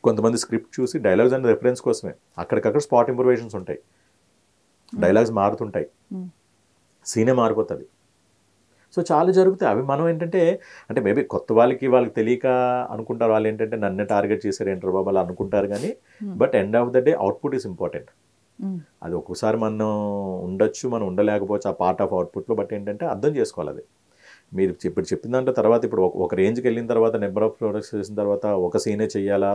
కొంతమంది స్క్రిప్ట్ చూసి డైలాగ్స్ అనే రెఫరెన్స్ కోసమే, అక్కడికక్కడ స్పాట్ ఇంప్రూవేషన్స్ ఉంటాయి, డైలాగ్స్ మారుతుంటాయి, సీనే మారిపోతుంది. సో చాలా జరుగుతాయి అవి. మనం ఏంటంటే అంటే మేబీ కొత్త వాళ్ళకి తెలియక అనుకుంటారు, వాళ్ళు ఏంటంటే నన్నే టార్గెట్ చేశారు ఏంటారు బాబు అలా అనుకుంటారు. కానీ but end of the day output is important. అది ఒక్కోసారి మనం ఉండొచ్చు, మనం ఉండలేకపోవచ్చు ఆ పార్ట్ ఆఫ్ అవుట్పుట్లో. బట్ ఏంటంటే అర్థం చేసుకోవాలి అది. మీరు ఇప్పుడు చెప్పిన దాంట్లో తర్వాత ఇప్పుడు ఒక రేంజ్కి వెళ్ళిన తర్వాత నెంబర్ ఆఫ్ ప్రొడక్ట్స్ చేసిన తర్వాత ఒక సీనే చేయాలా,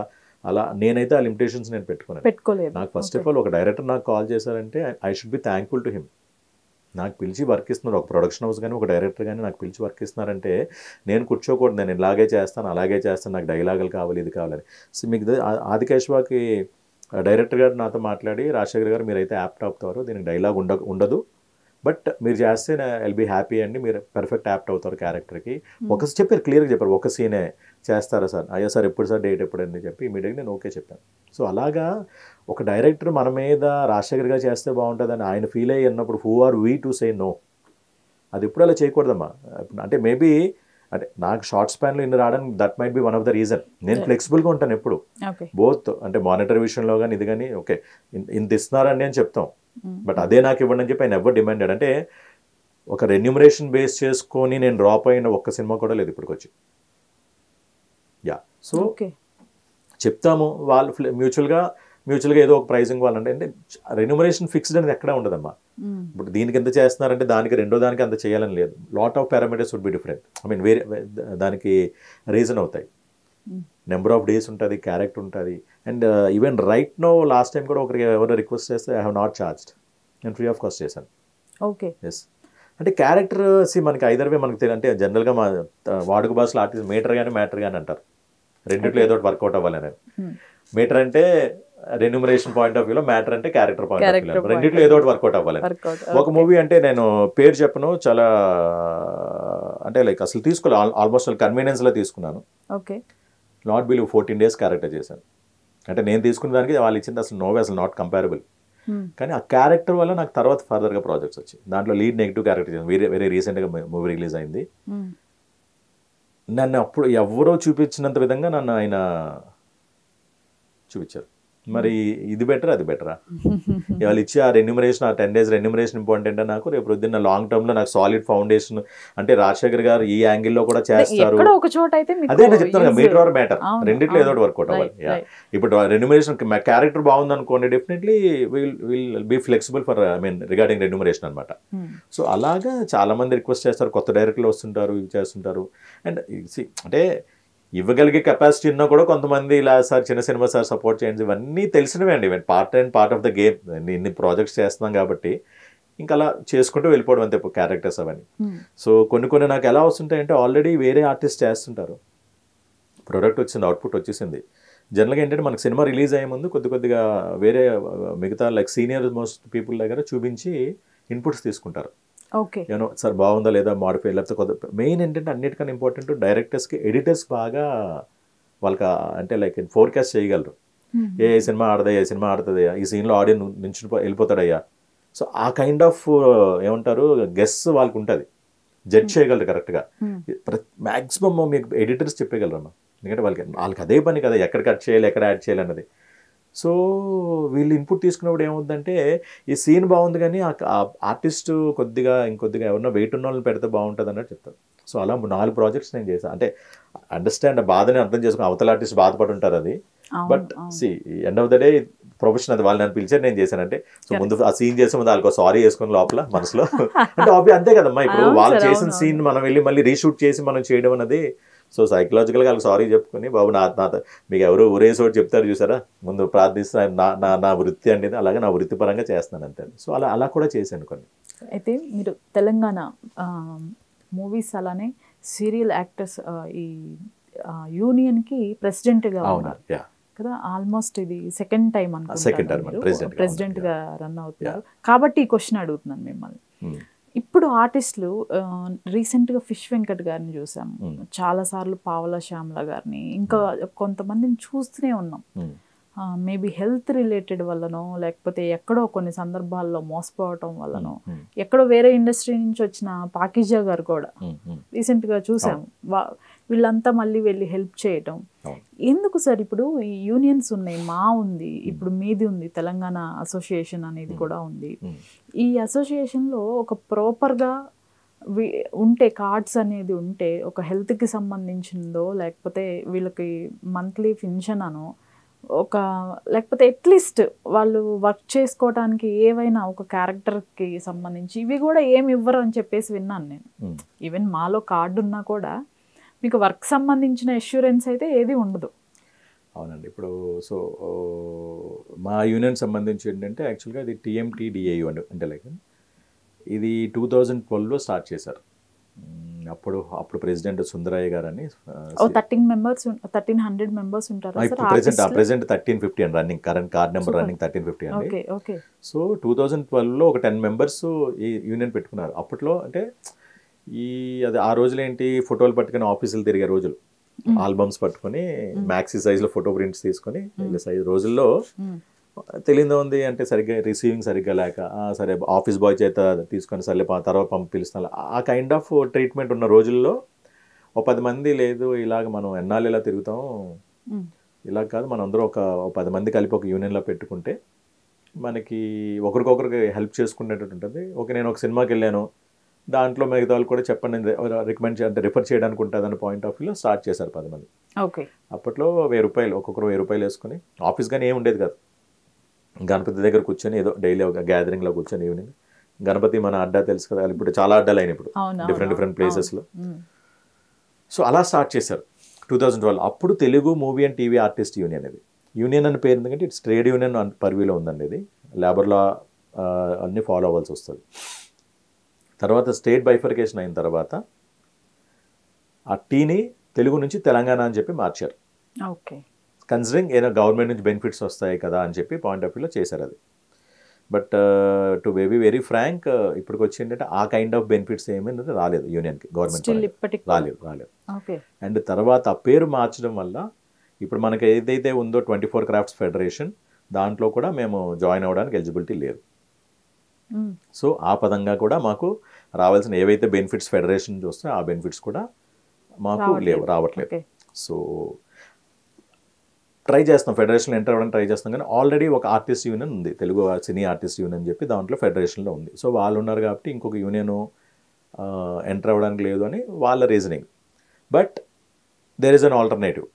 అలా నేనైతే ఆ లిమిటేషన్స్ నేను పెట్టుకోలేదు. నాకు ఫస్ట్ ఆఫ్ ఆల్ ఒక డైరెక్టర్ నాకు కాల్ చేశారంటే I should be thankful to him. నాకు పిలిచి వర్క్ ఇస్తున్నారు, ఒక ప్రొడక్షన్ హౌస్ కానీ ఒక డైరెక్టర్ కానీ నాకు పిలిచి వర్క్ ఇస్తున్నారంటే నేను కూర్చోకూడదు, నేను ఇలాగే చేస్తాను అలాగే చేస్తాను, నాకు డైలాగులు కావాలి ఇది కావాలని. సో మీకు ఆదికేశవాకి డైరెక్టర్ గారు నాతో మాట్లాడి, రాజశేఖర్ గారు మీరైతే యాప్ట్ అవుతారు, దీనికి డైలాగ్ ఉండదు, బట్ మీరు చేస్తే ఐల్ బీ హ్యాపీ అండి, మీరు పర్ఫెక్ట్ యాప్ట్ అవుతారు క్యారెక్టర్కి. ఒక చెప్పారు, క్లియర్గా చెప్పారు, ఒక సీనే చేస్తారా సార్, అయ్యా సార్ ఎప్పుడు సార్ డేట్ ఎప్పుడు అని చెప్పి ఇమీడియట్గా నేను ఓకే చెప్పాను. సో అలాగా ఒక డైరెక్టర్ మన మీద రాజశేఖర్ గారు చేస్తే బాగుంటుందని ఆయన ఫీల్ అయ్యి అన్నప్పుడు who are we to say no? అది ఎప్పుడు అలా చేయకూడదమ్మా. అంటే మేబీ అంటే నాకు షార్ట్ స్పాన్లో ఇన్ని రావడానికి that might be one of the reason. నేను ఫ్లెక్సిబుల్గా ఉంటాను ఎప్పుడు, బోత్ అంటే మానిటరీ విషయంలో కానీ ఇది కానీ. ఓకే ఇంత ఇస్తున్నారండి అని చెప్తాం, బట్ అదే నాకు ఇవ్వండి అని చెప్పి ఆయన ఎవరు డిమాండెడ్. అంటే ఒక రెన్యూమరేషన్ బేస్ చేసుకొని నేను డ్రాప్ అయిన ఒక్క సినిమా కూడా లేదు ఇప్పటికొచ్చి. యా, సో చెప్తాము వాళ్ళు మ్యూచువల్గా ఏదో ఒక ప్రైజింగ్ వాళ్ళంటే, అంటే రెన్యూమరేషన్ ఫిక్స్డ్ అనేది ఎక్కడా ఉండదమ్మా. ఇప్పుడు దీనికి ఎంత చేస్తున్నారంటే దానికి రెండో దానికి అంత చేయాలని లేదు. Lot of parameters would be different. I mean వేరే దానికి రీజన్ అవుతాయి. నెంబర్ ఆఫ్ డేస్ ఉంటుంది, క్యారెక్టర్ ఉంటుంది. And even right no last time కూడా ఒకరికి ఎవరైనా రిక్వెస్ట్ చేస్తే ఐ హ్యావ్ నాట్ చార్జ్డ్, నేను ఫ్రీ ఆఫ్ కాస్ట్ చేశాను. Okay, yes. అంటే క్యారెక్టర్ మనకి ఐదర్ వే మనకి అంటే జనరల్గా మా వాడుక భాషలో ఆర్టిస్ట్ మీటర్ కానీ మ్యాటర్ కానీ అంటారు. రెండిట్లో ఏదో ఒకటి వర్కౌట్ అవ్వాలి అనేది. మీటర్ అంటే రెన్యూమరేషన్ పాయింట్ ఆఫ్ వ్యూలో, మ్యాటర్ అంటే క్యారెక్టర్ పాయింట్ ఆఫ్ వ్యూలో, రెండిట్లో ఏదో ఒకటి వర్కౌట్ అవ్వాలి. ఒక మూవీ అంటే నేను పేరు చెప్పను, చాలా అంటే లైక్ అసలు తీసుకోవాలి, ఆల్మోస్ట్ కన్వీనియన్స్లో తీసుకున్నాను. Okay, not believe 14 days character చేశాను. అంటే నేను తీసుకున్న దానికి వాళ్ళు ఇచ్చింది అసలు నోవే, అసలు నాట్ కంపారబుల్. కానీ ఆ క్యారెక్టర్ వల్ల నాకు తర్వాత ఫర్దర్గా ప్రాజెక్ట్స్ వచ్చాయి. దాంట్లో లీడ్ నెగిటివ్ క్యారెక్టర్ చేశాను, వెరీ రీసెంట్గా మూవీ రిలీజ్ అయింది. నన్ను అప్పుడు ఎవరో చూపించినంత విధంగా నన్ను ఆయన చూపించారు. మరి ఇది బెటరా అది బెటరా? వాళ్ళు ఇచ్చి ఆ రెన్యూమరేషన్, ఆ 10 days రెన్యూమరేషన్ ఇంపార్టెంట్. నాకు రేపు పొద్దున్న లాంగ్ టర్మ్లో నాకు సాలిడ్ ఫౌండేషన్ అంటే రాజశేఖర్ గారు ఈ యాంగిల్లో కూడా చేస్తారు. అదే నేను చెప్తాను కదా, మీటర్ ఆర్ మ్యాటర్, రెండిట్లో ఏదో ఒకటి వర్కౌట్ అవ్వాలి. ఇప్పుడు రెన్యూమరేషన్ క్యారెక్టర్ బాగుంది అనుకోండి, definitely will be flexible for I mean regarding remuneration అనమాట. సో అలాగా చాలా మంది రిక్వెస్ట్ చేస్తారు, కొత్త డైరెక్టర్లు వస్తుంటారు, ఇవి చేస్తుంటారు. అండ్ అంటే ఇవ్వగలిగే కెపాసిటీ ఉన్నా కూడా కొంతమంది ఇలా సార్ చిన్న సినిమా సార్ సపోర్ట్ చేయండి, ఇవన్నీ తెలిసినవే అండి. Even part of the game. ఇన్ని ప్రాజెక్ట్స్ చేస్తున్నాం కాబట్టి ఇంకా అలా చేసుకుంటూ వెళ్ళిపోవడం అంతే క్యారెక్టర్స్ అవన్నీ. సో కొన్ని నాకు ఎలా వస్తుంటాయంటే ఆల్రెడీ వేరే ఆర్టిస్ట్ చేస్తుంటారు, ప్రొడక్ట్ వచ్చింది, అవుట్పుట్ వచ్చేసింది. జనరల్గా ఏంటంటే మనకు సినిమా రిలీజ్ అయ్యే ముందు కొద్దిగా వేరే మిగతా లైక్ సీనియర్ మోస్ట్ పీపుల్ దగ్గర చూపించి ఇన్పుట్స్ తీసుకుంటారు. ఓకే, యూనో సార్ బాగుందా లేదా, మాడిఫై, లేకపోతే కొద్ది మెయిన్ ఏంటంటే అన్నిటికన్నా ఇంపార్టెంట్ డైరెక్టర్స్కి, ఎడిటర్స్ బాగా వాళ్ళకి అంటే లైక్ ఫోర్కాస్ట్ చేయగలరు. ఏ సినిమా ఆడదా, ఏ సినిమా ఆడుతుందయ్యా, ఈ సీన్లో ఆడియన్స్ నుంచి వెళ్ళిపోతాడయ్యా. సో ఆ కైండ్ ఆఫ్ ఏమంటారు గెస్ వాళ్ళకి ఉంటుంది, జడ్జ్ చేయగలరు కరెక్ట్గా. మ్యాక్సిమమ్ మీకు ఎడిటర్స్ చెప్పగలరమ్మా, ఎందుకంటే వాళ్ళకి అదే పని కదా, ఎక్కడ కట్ చేయాలి, ఎక్కడ యాడ్ చేయాలి అన్నది. సో వీళ్ళు ఇన్పుట్ తీసుకున్నప్పుడు ఏమవుతుందంటే ఈ సీన్ బాగుంది కానీ ఆర్టిస్ట్ ఇంకొద్దిగా ఎవరన్నా వెయిట్ ఉన్న వాళ్ళని పెడితే బాగుంటుంది అన్నట్టు చెప్తారు. సో అలా 4 ప్రాజెక్ట్స్ నేను చేశాను. అంటే అండర్స్టాండ్, బాధని అర్థం చేసుకుని అవతల ఆర్టిస్ట్ బాధపడి ఉంటారు అది. But end of the day profession అది. వాళ్ళు నన్ను పిలిచారు, నేను చేశానంటే. సో ముందు ఆ సీన్ చేసే ముందు వాళ్ళకి సారీ చేసుకుని లోపల మనసులో అంటే అంతే కదమ్మా. ఇప్పుడు వాళ్ళు చేసిన సీన్ మనం వెళ్ళి మళ్ళీ రీషూట్ చేసి మనం చేయడం అన్నది. సో సైకలాజికల్గా వాళ్ళకి సారీ చెప్పుకొని, బాబు నా మీకు ఎవరు ఊరేసోటి చెప్తారు చూసారా, ముందు ప్రార్థిస్తా, నా వృత్తి అనేది, అలాగే నా వృత్తిపరంగా చేస్తున్నాను అంతే. సో అలా కూడా చేశాను కొన్ని. అయితే మీరు తెలంగాణ మూవీస్ అలానే సీరియల్ యాక్టర్స్ ఈ యూనియన్కి ప్రెసిడెంట్గా ఉన్నారు కదా, ఆల్మోస్ట్ ఇది సెకండ్ టైం అనుకుంటున్నాను ప్రెసిడెంట్గా రన్ అవుతున్నారు. కాబట్టి ఈ క్వశ్చన్ అడుగుతున్నాను మిమ్మల్ని. ఇప్పుడు ఆర్టిస్టులు రీసెంట్గా ఫిష్ వెంకట్ గారిని చూసాము, చాలాసార్లు పావలా శ్యామల గారిని, ఇంకా కొంతమందిని చూస్తూనే ఉన్నాం. మేబీ హెల్త్ రిలేటెడ్ వల్లనో లేకపోతే ఎక్కడో కొన్ని సందర్భాల్లో మోసపోవటం వల్లనో ఎక్కడో వేరే ఇండస్ట్రీ నుంచి వచ్చిన పాకిజా గారు కూడా రీసెంట్గా చూసాము వీళ్ళంతా మళ్ళీ వెళ్ళి హెల్ప్ చేయటం. ఎందుకు సార్ ఇప్పుడు ఈ యూనియన్స్ ఉన్నాయి, మా ఉంది, ఇప్పుడు మీది ఉంది, తెలంగాణ అసోసియేషన్ అనేది కూడా ఉంది. ఈ అసోసియేషన్లో ఒక ప్రాపర్గా ఉంటే కార్డ్స్ అనేది ఉంటే ఒక హెల్త్కి సంబంధించిందో లేకపోతే వీళ్ళకి మంత్లీ పెన్షన్ అనో ఒక లేకపోతే అట్లీస్ట్ వాళ్ళు వర్క్ చేసుకోవడానికి ఏవైనా ఒక క్యారెక్టర్కి సంబంధించి ఇవి కూడా ఏమి ఇవ్వరు అని చెప్పేసి విన్నాను నేను. ఈవెన్ మాలో కార్డు ఉన్నా కూడా మీకు వర్క్ సంబంధించిన అష్యూరెన్స్ అయితే ఏది ఉండదు. అవునండి. ఇప్పుడు సో మా యూనియన్ సంబంధించి ఏంటంటే యాక్చువల్గా ఇది TMTDAU అంటే లైక్ ఇది 2012లో స్టార్ట్ చేశారు. అప్పుడు ప్రెసిడెంట్ సుందరయ్య గారని 1300 మెంబర్స్ ఉంటారు ప్రెసెంట్ 1350 అండి running, current card number running 1350 అండి. సో 2012లో ఒక 10 మెంబర్స్ ఈ యూనియన్ పెట్టుకున్నారు. అప్పట్లో అంటే అది ఆ రోజులు ఏంటి, ఫోటోలు పట్టుకుని ఆఫీసులు తిరిగే రోజులు, ఆల్బమ్స్ పట్టుకొని మ్యాక్సీ సైజ్లో ఫోటో ప్రింట్స్ తీసుకొని సైజ్ రోజుల్లో తెలియదు ఉంది అంటే సరిగ్గా రిసీవింగ్ సరిగ్గా లేక సరే ఆఫీస్ బాయ్ చేత తీసుకొని సరే తర్వాత పిలుస్తాను ఆ కైండ్ ఆఫ్ ట్రీట్మెంట్ ఉన్న రోజుల్లో ఒక 10 మంది లేదు ఇలాగ మనం ఎన్నాళ్ళు ఇలా తిరుగుతాం, ఇలా కాదు మనం అందరూ ఒక 10 మంది కలిపి ఒక యూనియన్లో పెట్టుకుంటే మనకి ఒకరికొకరికి హెల్ప్ చేసుకునేటట్టు ఉంటుంది. ఓకే నేను ఒక సినిమాకి వెళ్ళాను, దాంట్లో మిగతా వాళ్ళు కూడా చెప్పండి రికమెండ్ అంటే రిఫర్ చేయడానికి ఉంటుంది అన్న పాయింట్ ఆఫ్ వ్యూలో స్టార్ట్ చేశారు 10 మంది. ఓకే అప్పట్లో ₹1000 ఒక్కొక్కరు ₹1000 వేసుకొని ఆఫీస్ కానీ ఏమి ఉండేది కాదు. గణపతి దగ్గర కూర్చొని ఏదో డైలీ ఒక గ్యాదరింగ్లో కూర్చొని ఈవినింగ్ గణపతి మన అడ్డా తెలుసు కదా, ఇప్పుడు చాలా అడ్డాలు అయినాయి ఇప్పుడు డిఫరెంట్ ప్లేసెస్లో. సో అలా స్టార్ట్ చేశారు 2012. అప్పుడు Telugu movie and TV artist union ఇది యూనియన్ అని పేరు ఎందుకంటే ఇట్స్ ట్రేడ్ యూనియన్ పర్వీలో ఉందండి. ఇది లేబర్ లా అన్నీ ఫాలో అవ్వాల్సి వస్తుంది. తర్వాత స్టేట్ బైఫర్కేషన్ అయిన తర్వాత ఆ టీని తెలుగు నుంచి తెలంగాణ అని చెప్పి మార్చారు. ఓకే కన్సిడరింగ్ ఏదో గవర్నమెంట్ నుంచి బెనిఫిట్స్ వస్తాయి కదా అని చెప్పి పాయింట్ ఆఫ్ వ్యూలో చేశారు అది. But to be very frank ఇప్పటికి వచ్చి ఏంటంటే ఆ కైండ్ ఆఫ్ బెనిఫిట్స్ ఏమైనా రాలేదు యూనియన్కి, గవర్నమెంట్ రాలేదు. అండ్ తర్వాత ఆ పేరు మార్చడం వల్ల ఇప్పుడు మనకి ఏదైతే ఉందో 24 క్రాఫ్ట్స్ ఫెడరేషన్ దాంట్లో కూడా మేము జాయిన్ అవ్వడానికి ఎలిజిబిలిటీ లేదు. సో ఆ పదంగా కూడా మాకు రావాల్సిన ఏవైతే బెనిఫిట్స్ ఫెడరేషన్ చూస్తే ఆ బెనిఫిట్స్ కూడా మాకు రావట్లేదు. సో ట్రై చేస్తాం, ఫెడరేషన్లో ఎంటర్ అవ్వడానికి ట్రై చేస్తాం, కానీ ఆల్రెడీ ఒక ఆర్టిస్ట్ యూనియన్ ఉంది, తెలుగు సినీ ఆర్టిస్ట్ యూనియన్ అని చెప్పి దాంట్లో ఫెడరేషన్లో ఉంది. సో వాళ్ళు ఉన్నారు కాబట్టి ఇంకొక యూనియన్ ఎంటర్ అవ్వడానికి లేదు అని వాళ్ళ reasoning. But there is an alternative.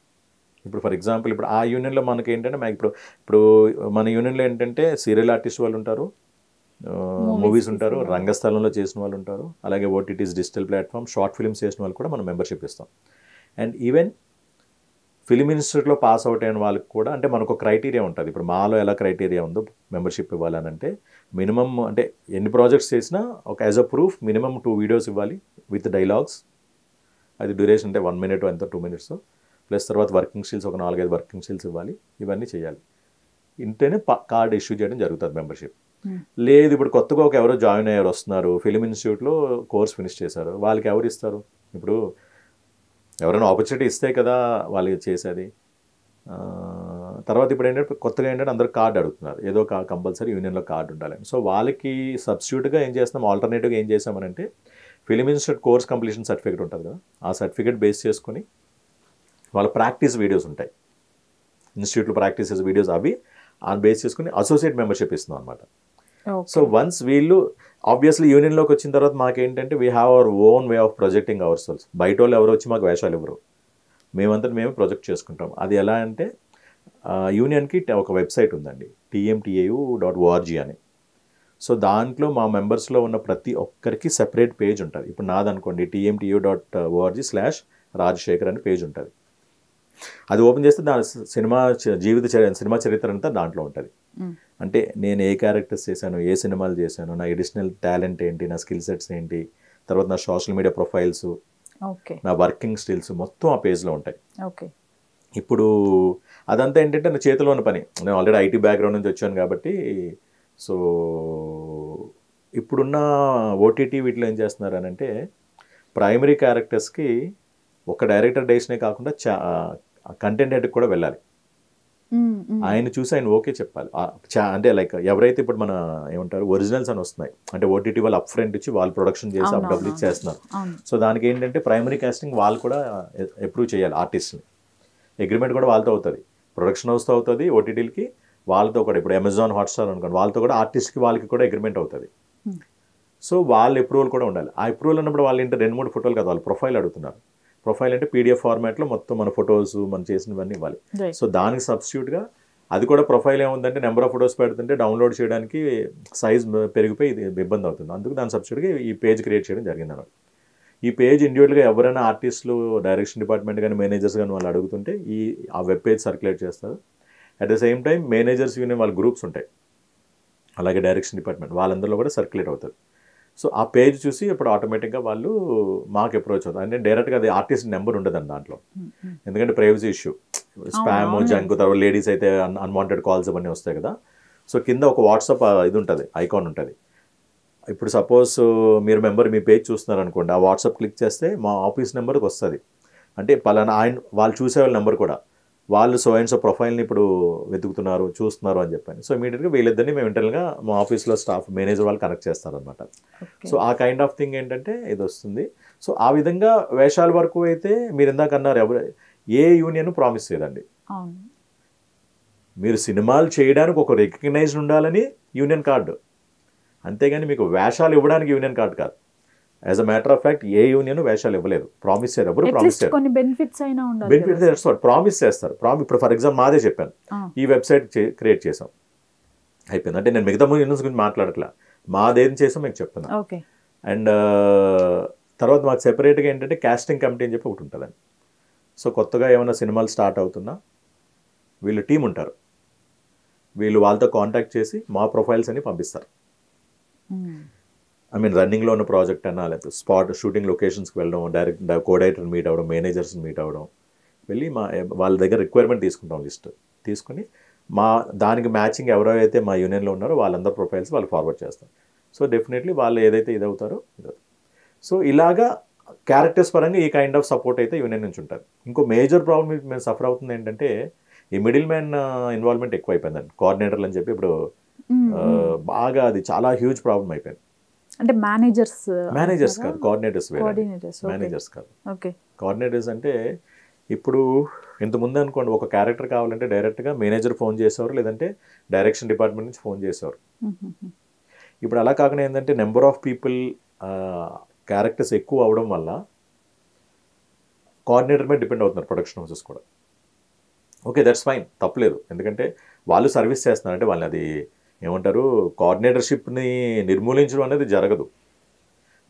ఇప్పుడు ఫర్ ఎగ్జాంపుల్ ఇప్పుడు ఆ యూనియన్లో మనకి ఏంటంటే మాకు ఇప్పుడు మన యూనియన్లో ఏంటంటే సీరియల్ ఆర్టిస్ట్ వాళ్ళు ఉంటారు, మూవీస్ ఉంటారు, రంగస్థలంలో చేసిన వాళ్ళు ఉంటారు, అలాగే OTTs digital platform short films చేసిన వాళ్ళు కూడా మనం మెంబర్షిప్ ఇస్తాం. అండ్ ఈవెన్ ఫిలిం ఇన్స్టిట్యూట్లో పాస్ అవుట్ అయిన వాళ్ళకి కూడా అంటే మనకు ఒక క్రైటీరియా ఉంటుంది. ఇప్పుడు మాలో ఎలా క్రైటీరియా ఉందో మెంబర్షిప్ ఇవ్వాలని అంటే మినిమమ్ అంటే ఎన్ని ప్రాజెక్ట్స్ చేసినా ఒక as a proof minimum 2 videos ఇవ్వాలి విత్ డైలాగ్స్. అది డ్యూరేషన్ అంటే 1 minute ఎంత 2 minutes, ప్లస్ తర్వాత వర్కింగ్ స్టిల్స్ ఒక 4-5 వర్కింగ్ స్టిల్స్ ఇవ్వాలి. ఇవన్నీ చేయాలి. ఇంటేనే కార్డ్ ఇష్యూ చేయడం జరుగుతుంది మెంబర్షిప్. లేదు ఇప్పుడు కొత్తగా ఎవరో జాయిన్ అయ్యారు వస్తున్నారు, ఫిలిం ఇన్స్టిట్యూట్లో కోర్స్ ఫినిష్ చేశారు, వాళ్ళకి ఎవరు ఇస్తారు? ఇప్పుడు ఎవరైనా ఆపర్చునిటీ ఇస్తే కదా వాళ్ళకి చేసేది. తర్వాత ఇప్పుడు ఏంటంటే కొత్తగా ఏంటంటే అందరూ కార్డు అడుగుతున్నారు, ఏదో కంపల్సరీ యూనియన్లో కార్డు ఉండాలని. సో వాళ్ళకి సబ్స్టిట్యూట్గా ఏం చేస్తాం, ఆల్టర్నేటివ్గా ఏం చేస్తామనంటే film institute course completion certificate ఉంటుంది కదా, ఆ సర్టిఫికేట్ బేస్ చేసుకొని వాళ్ళ ప్రాక్టీస్ వీడియోస్ ఉంటాయి, ఇన్స్టిట్యూట్లో ప్రాక్టీస్ వీడియోస్, అవి ఆ బేస్ చేసుకుని అసోసియేట్ మెంబర్షిప్ ఇస్తున్నాం అనమాట. సో వన్స్ వీళ్ళు ఆబ్వియస్లీ యూనియన్లోకి వచ్చిన తర్వాత మాకేంటంటే we have our own way of projecting our sales. బయట వాళ్ళు ఎవరు వచ్చి మాకు వేషాలు ఇవ్వరు, మేమంతా మేము ప్రొజెక్ట్ చేసుకుంటాం. అది ఎలా అంటే యూనియన్కి ఒక వెబ్సైట్ ఉందండి, TMTAU.org అని. సో దాంట్లో మా మెంబర్స్లో ఉన్న ప్రతి ఒక్కరికి సెపరేట్ పేజ్ ఉంటుంది. ఇప్పుడు నాదనుకోండి TMTAU.org/రాజశేఖర్ అని పేజ్ ఉంటుంది. అది ఓపెన్ చేస్తే దాని సినిమా చరిత్ర అంతా దాంట్లో ఉంటుంది. అంటే నేను ఏ క్యారెక్టర్స్ చేశాను, ఏ సినిమాలు చేశాను, నా ఎడిషనల్ టాలెంట్ ఏంటి, నా స్కిల్ సెట్స్ ఏంటి, తర్వాత నా సోషల్ మీడియా ప్రొఫైల్స్, నా వర్కింగ్ స్టిల్స్ మొత్తం ఆ పేజ్లో ఉంటాయి. ఇప్పుడు అదంతా ఏంటంటే నా చేతిలో ఉన్న పని, నేను ఆల్రెడీ IT బ్యాక్గ్రౌండ్ నుంచి వచ్చాను కాబట్టి. సో ఇప్పుడున్న OTT వీటిలో ఏం చేస్తున్నారు అని అంటే ప్రైమరీ క్యారెక్టర్స్కి ఒక డైరెక్టర్ డైరెక్షనే కాకుండా కంటెంట్ హెడ్కి కూడా వెళ్ళాలి. ఆయన చూసి ఆయన ఓకే చెప్పాలి. అంటే లైక్ ఎవరైతే ఇప్పుడు మన ఏమంటారు ఒరిజినల్స్ అని వస్తున్నాయి, అంటే ఓటీటీ వాళ్ళు అప్ ఫ్రంట్ ఇచ్చి వాళ్ళు ప్రొడక్షన్ చేసి అప్పుడు డబ్బులు ఇచ్చేస్తున్నారు. సో దానికి ఏంటంటే ప్రైమరీ కాస్టింగ్ వాళ్ళు కూడా అప్రూవ్ చేయాలి ఆర్టిస్ట్ని. అగ్రిమెంట్ కూడా వాళ్ళతో అవుతుంది, ప్రొడక్షన్ హౌస్తో అవుతుంది, ఓటీటీలకి వాళ్ళతో కూడా. ఇప్పుడు అమెజాన్ హాట్స్టార్ అనుకోండి, వాళ్ళతో కూడా ఆర్టిస్ట్కి వాళ్ళకి కూడా అగ్రిమెంట్ అవుతుంది. సో వాళ్ళ అప్రూవల్ కూడా ఉండాలి. ఆ అప్రూవల్ అన్నప్పుడు వాళ్ళు ఏంటంటే 2-3 ఫోటోలు కదా, వాళ్ళు ప్రొఫైల్ అడుగుతున్నారు. ప్రొఫైల్ అంటే పీడిఎఫ్ ఫార్మాట్లో మొత్తం మన ఫొటోస్ మనం చేసినవన్నీ ఇవ్వాలి. సో దానికి సబ్స్టిట్యూట్గా అది కూడా ప్రొఫైల్ ఏముందంటే నెంబర్ ఆఫ్ ఫొటోస్ పెడుతుంటే డౌన్లోడ్ చేయడానికి సైజ్ పెరిగిపోయి ఇది ఇబ్బంది అవుతుంది. అందుకు దాని సబ్స్టిట్యూట్గా ఈ పేజ్ క్రియేట్ చేయడం జరిగింది అన్నమాట. ఈ పేజ్ ఇండివిజువల్గా ఎవరైనా ఆర్టిస్టులు, డైరెక్షన్ డిపార్ట్మెంట్ కానీ మేనేజర్స్ కానీ వాళ్ళు అడుగుతుంటే ఆ వెబ్ పేజ్ సర్క్యులేట్ చేస్తారు. At the same time managers union వాళ్ళ గ్రూప్స్ ఉంటాయి, అలాగే డైరెక్షన్ డిపార్ట్మెంట్ వాళ్ళందరిలో కూడా సర్క్యులేట్ అవుతుంది. సో ఆ పేజ్ చూసి ఇప్పుడు ఆటోమేటిక్గా వాళ్ళు మాకు అప్రోచ్ అవుతారు. అంటే డైరెక్ట్గా అది ఆర్టిస్ట్ నెంబర్ ఉండదండి దాంట్లో, ఎందుకంటే ప్రైవసీ ఇష్యూ, స్పామ్, జంక్, తర్వాత లేడీస్ అయితే అన్వాంటెడ్ కాల్స్ అవన్నీ వస్తాయి కదా. సో కింద ఒక వాట్సాప్ ఇది ఉంటుంది, ఐకాన్ ఉంటుంది. ఇప్పుడు సపోజ్ మీరు మీ పేజ్ చూస్తున్నారు అనుకోండి, ఆ వాట్సాప్ క్లిక్ చేస్తే మా ఆఫీస్ నెంబర్కి వస్తుంది. అంటే పలానా వాళ్ళు చూసే వాళ్ళ నెంబర్ కూడా, వాళ్ళు సో అండ్ సో ప్రొఫైల్ని ఇప్పుడు వెతుకుతున్నారు, చూస్తున్నారు అని చెప్పాను. సో ఇమీడియట్గా వీళ్ళిద్దరిని మేము ఇంటర్నల్గా మా ఆఫీస్లో స్టాఫ్ మేనేజర్ వాళ్ళు కనెక్ట్ చేస్తారనమాట. సో ఆ కైండ్ ఆఫ్ థింగ్ ఏంటంటే ఇది వస్తుంది. సో ఆ విధంగా వేషాల వరకు అయితే మీరు ఇందాక అన్నారు, ఏ యూనియన్ ప్రామిస్ చేయదండి. మీరు సినిమాలు చేయడానికి ఒక రికగ్నైజ్డ్ ఉండాలని యూనియన్ కార్డు, అంతేగాని మీకు వేషాలు ఇవ్వడానికి యూనియన్ కార్డు కాదు. As a matter of fact A union వేషాలు ఇవ్వలేదు. ప్రామిస్ చేసేటప్పుడు ప్రామిస్ చేస్తారు, ప్రామిస్ చేస్తారు. ఇప్పుడు ఫర్ ఎగ్జాంపుల్ మాదే చెప్పాను, ఈ వెబ్సైట్ క్రియేట్ చేసాం అయిపోయింది. అంటే నేను మిగతా యూనియన్స్ గురించి మాట్లాడట్లా, మాదేం చేసాం మీకు చెప్తున్నా. అండ్ తర్వాత మాకు సెపరేట్గా ఏంటంటే కాస్టింగ్ కమిటీ అని చెప్పి ఒకటి ఉంటుందండి. సో కొత్తగా ఏమైనా సినిమాలు స్టార్ట్ అవుతున్నా వీళ్ళు టీం ఉంటారు, వీళ్ళు వాళ్ళతో కాంటాక్ట్ చేసి మా ప్రొఫైల్స్ అని పంపిస్తారు. రన్నింగ్లో ఉన్న ప్రాజెక్ట్ అన్నా, లేకపోతే షూటింగ్ లొకేషన్స్కి వెళ్ళడం, డైరెక్ట్ కోడైరెక్టర్ మీట్ అవ్వడం, మేనేజర్స్ని మీట్ అవ్వడం, వెళ్ళి వాళ్ళ దగ్గర రిక్వైర్మెంట్ తీసుకుంటాం, లిస్ట్ తీసుకుని దానికి మ్యాచింగ్ ఎవరైతే మా యూనియన్లో ఉన్నారో వాళ్ళందరూ ప్రొఫైల్స్ వాళ్ళు ఫార్వర్డ్ చేస్తాం. సో డెఫినెట్లీ వాళ్ళు ఏదైతే ఇదవుతారో. సో ఇలాగా క్యారెక్టర్స్ పరంగా ఈ కైండ్ ఆఫ్ సపోర్ట్ అయితే యూనియన్ నుంచి ఉంటుంది. ఇంకో మేజర్ ప్రాబ్లమ్ మేము సఫర్ అవుతుంది ఏంటంటే ఈ మిడిల్ మ్యాన్ ఇన్వాల్వ్మెంట్ ఎక్కువ అయిపోయిందండి. కోఆర్డినేటర్లు అని చెప్పి ఇప్పుడు బాగా అది చాలా హ్యూజ్ ప్రాబ్లం అయిపోయింది. అంటే మేనేజర్స్ కాదు, కోఆర్డినేటర్స్. మేనేజర్స్ కాదు, కోఆర్డినేటర్స్. అంటే ఇప్పుడు ఇంతకుముందు అనుకోండి, ఒక క్యారెక్టర్ కావాలంటే డైరెక్ట్గా మేనేజర్ ఫోన్ చేసేవారు, లేదంటే డైరెక్షన్ డిపార్ట్మెంట్ నుంచి ఫోన్ చేసేవారు. ఇప్పుడు అలా కాకుండా ఏంటంటే నెంబర్ ఆఫ్ పీపుల్, క్యారెక్టర్స్ ఎక్కువ అవడం వల్ల కోఆర్డినేటర్ మీద డిపెండ్ అవుతున్నారు ప్రొడక్షన్ హౌసెస్ కూడా. ఓకే, దట్స్ ఫైన్, తప్పలేదు. ఎందుకంటే వాళ్ళు సర్వీస్ చేస్తున్నారు, అంటే వాళ్ళని అది ఏమంటారు, కోఆర్డినేటర్షిప్ని నిర్మూలించడం అనేది జరగదు.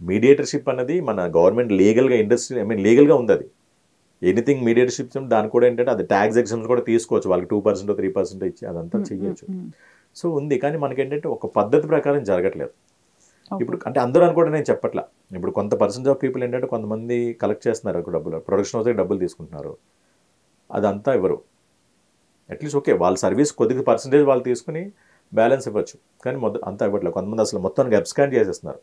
మీడియేటర్షిప్ అన్నది మన గవర్నమెంట్ లీగల్గా లీగల్గా ఉంది. అది ఎనీథింగ్ మీడియేటర్షిప్ దాని కూడా ఏంటంటే అది ట్యాక్స్ ఎగ్జామ్స్ కూడా తీసుకోవచ్చు, వాళ్ళకి 2% 3% ఇచ్చి అదంతా చెయ్యొచ్చు. సో ఉంది, కానీ మనకేంటంటే ఒక పద్ధతి ప్రకారం జరగట్లేదు. ఇప్పుడు అంటే అందరూ అనుకోవడం నేను చెప్పట్లా. ఇప్పుడు కొంత పర్సెంట్ ఆఫ్ పీపుల్ ఏంటంటే కొంతమంది కలెక్ట్ చేస్తున్నారు డబ్బులు, ప్రొడక్షన్ హౌస్కి డబ్బులు తీసుకుంటున్నారు, అదంతా ఎవరు అట్లీస్ట్ ఓకే వాళ్ళ సర్వీస్ కొద్దిగా పర్సంటేజ్ వాళ్ళు తీసుకుని బ్యాలెన్స్ ఇవ్వచ్చు, కానీ అంతా ఇవ్వట్లేదు. కొంతమంది అసలు మొత్తానికి అబ్స్కాండ్ చేసేస్తున్నారు,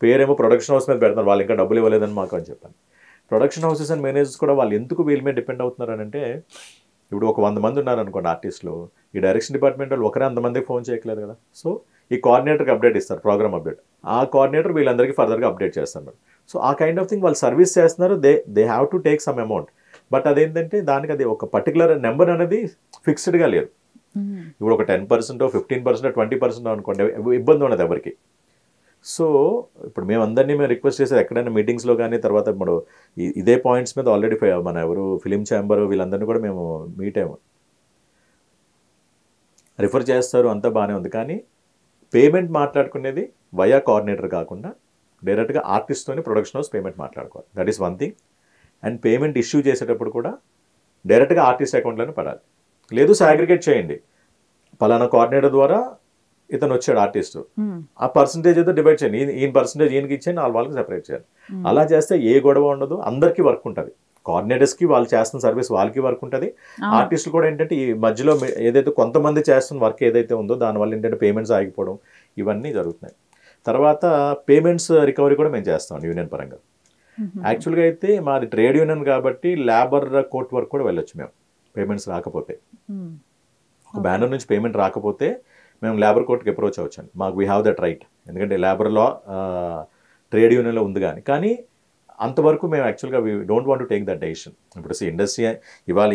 పేరేమో ప్రొడక్షన్ హౌస్ మీద పెడుతున్నారు, వాళ్ళు ఇంకా డబ్బులు ఇవ్వలేదని మాకు అని చెప్పాను. ప్రొడక్షన్ హౌసెస్ అండ్ మేనేజర్స్ కూడా వాళ్ళు ఎందుకు వీళ్ళ మీద డిపెండ్ అవుతున్నారు అని అంటే, ఇప్పుడు ఒక 100 మంది ఉన్నారు అనుకోండి ఆర్టిస్టులు, ఈ డైరెక్షన్ డిపార్ట్మెంట్ వాళ్ళు ఒకరే 100 మందికి ఫోన్ చేయట్లేదు కదా. సో ఈ కోఆర్డినేటర్కి అప్డేట్ ఇస్తారు, ప్రోగ్రామ్ అప్డేట్, ఆ కోఆర్డినేటర్ వీళ్ళందరికీ ఫర్దర్గా అప్డేట్ చేస్తారు. సో ఆ కైండ్ ఆఫ్ థింగ్ వాళ్ళు సర్వీస్ చేస్తున్నారు, they have to take some amount. But అదేంటంటే దానికి అది ఒక పర్టికులర్ నెంబర్ అనేది ఫిక్స్డ్గా లేదు. ఇప్పుడు ఒక 10%, 15%, 20% అనుకోండి, ఇబ్బంది ఉన్నది ఎవరికి. సో ఇప్పుడు మేము రిక్వెస్ట్ చేసేది ఎక్కడైనా మీటింగ్స్లో కానీ, తర్వాత ఇప్పుడు ఇదే పాయింట్స్ మీద ఆల్రెడీ మన ఎవరు ఫిలిం ఛాంబర్ వీళ్ళందరినీ కూడా మేము మీట్ అయ్యాము, రిఫర్ చేస్తారు, అంతా బాగానే ఉంది. కానీ పేమెంట్ మాట్లాడుకునేది వయా కోఆర్డినేటర్ కాకుండా డైరెక్ట్గా ఆర్టిస్ట్తోని ప్రొడక్షన్ హౌస్ పేమెంట్ మాట్లాడుకోవాలి. That is one thing. And payment issue చేసేటప్పుడు కూడా డైరెక్ట్గా ఆర్టిస్ట్ అకౌంట్లోనే పడాలి. లేదు సాగ్రిగేట్ చేయండి, పలానా కోఆర్డినేటర్ ద్వారా ఇతను వచ్చాడు ఆర్టిస్ట్, ఆ పర్సంటేజ్ ఏదో డివైడ్ చేయండి, ఈయన పర్సంటేజ్ ఈయనకి ఇచ్చేయండి, వాళ్ళకి సెపరేట్ చేయాలి. అలా చేస్తే ఏ గొడవ ఉండదు, అందరికీ వర్క్ ఉంటుంది. కోఆర్డినేటర్స్కి వాళ్ళు చేస్తున్న సర్వీస్ వాళ్ళకి వర్క్ ఉంటుంది, ఆర్టిస్టులు కూడా ఏంటంటే ఈ మధ్యలో ఏదైతే కొంతమంది చేస్తున్న వర్క్ ఏదైతే ఉందో దానివల్ల ఏంటంటే పేమెంట్స్ ఆగిపోవడం ఇవన్నీ జరుగుతున్నాయి. తర్వాత పేమెంట్స్ రికవరీ కూడా మేము చేస్తాం యూనియన్ పరంగా. యాక్చువల్గా అయితే మాది ట్రేడ్ యూనియన్ కాబట్టి లేబర్ కోర్ట్ వర్క్ కూడా వెళ్ళొచ్చు మేము, పేమెంట్స్ రాకపోతే. ఒక బ్యానర్ నుంచి పేమెంట్ రాకపోతే మేము లేబర్ కోర్టుకి అప్రోచ్ అవ్వచ్చండి. మాకు వీ హ్యావ్ దట్ రైట్, ఎందుకంటే లేబర్ లా ట్రేడ్ యూనియన్లో ఉంది. కానీ అంతవరకు మేము యాక్చువల్గా we don't want to take that decision. ఇప్పుడు ఇండస్ట్రీ ఇవాళ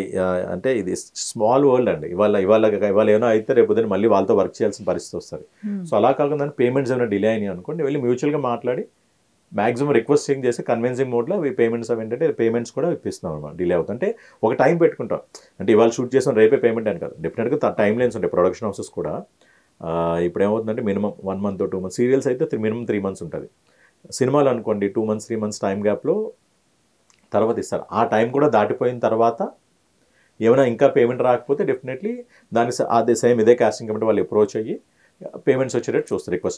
అంటే ఇది స్మాల్ వరల్డ్ అండి. ఇవాళ ఏమైనా అయితే రేపు పొద్దున్న మళ్ళీ వాళ్ళతో వర్క్ చేయాల్సిన పరిస్థితి వస్తుంది. సో అలా కాకుండా పేమెంట్స్ ఏమైనా డిలే అయినాయి అనుకోండి, వెళ్ళి మ్యూచువల్గా మాట్లాడి మ్యాక్సిమం రిక్వెస్టింగ్ చేసి కన్విన్సింగ్ మోడ్లో అవి పేమెంట్స్ అవి ఏంటంటే పేమెంట్స్ కూడా ఇప్పిస్తున్నాం అనమాట. డిలే అవుతుంటే ఒక టైం పెట్టుకుంటాం. అంటే ఇవాళ షూట్ చేసాం రేపే పేమెంట్ అని కాదు, డెఫినెట్గా టైం లైన్స్ ఉంటాయి. ప్రొడక్షన్ హౌసెస్ కూడా ఇప్పుడు ఏమవుతుందంటే minimum 1 month or 2 months, serials అయితే మినిమం 3 months ఉంటుంది. సినిమాలు అనుకోండి 2 months 3 months టైం గ్యాప్లో తర్వాత ఇస్తారు. ఆ టైం కూడా దాటిపోయిన తర్వాత ఏమైనా ఇంకా పేమెంట్ రాకపోతే డెఫినెట్లీ దాన్ని అదే సేమ్ ఇదే కాస్టింగ్ కాబట్టి వాళ్ళు అప్రోచ్ అయ్యి పేమెంట్స్ వచ్చేటట్టు చూస్తారు, రిక్వెస్ట్